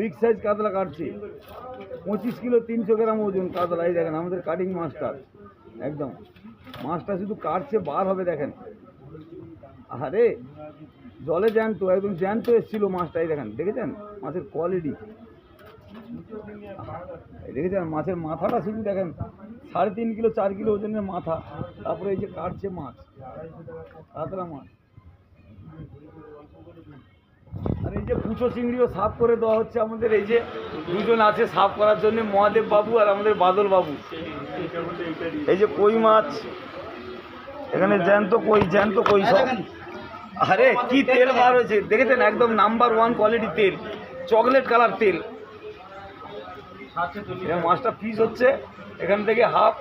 Big size কাতলা কাটছি 25 kilo 300 গ্রাম ওজন কাতলা। এই দেখেন আমাদের কাটিং মাস্টার, একদম মাছটা শুধু কাটছে বার হবে দেখেন। আরে জলে জ্যান্ত, একদম জ্যান্ত এসেছিল মাছটা। এই দেখেন, দেখেছেন মাছের কোয়ালিটি, দেখেছেন মাছের মাথাটা শুধু দেখেন, 3.5 কিলো 4 কিলো ওজনের মাথা। তারপরে এই যে কাটছে মাছ, কাতলা মাছ। আর এই যে পুঁচো চিংড়িও সাফ করে দেওয়া হচ্ছে আমাদের। এই যে দুজন আছে সাফ করার জন্য, মহাদেব বাবু আর আমাদের বাদল বাবু। এই যে কই মাছ, এখানে জ্যান্ত কই সব। আরে কি তেল বার হয়েছে দেখেছেন, একদম নাম্বার 1 কোয়ালিটি তেল, চকলেট কালার তেল। মাছটা পিস হচ্ছে এখান থেকে হাফ।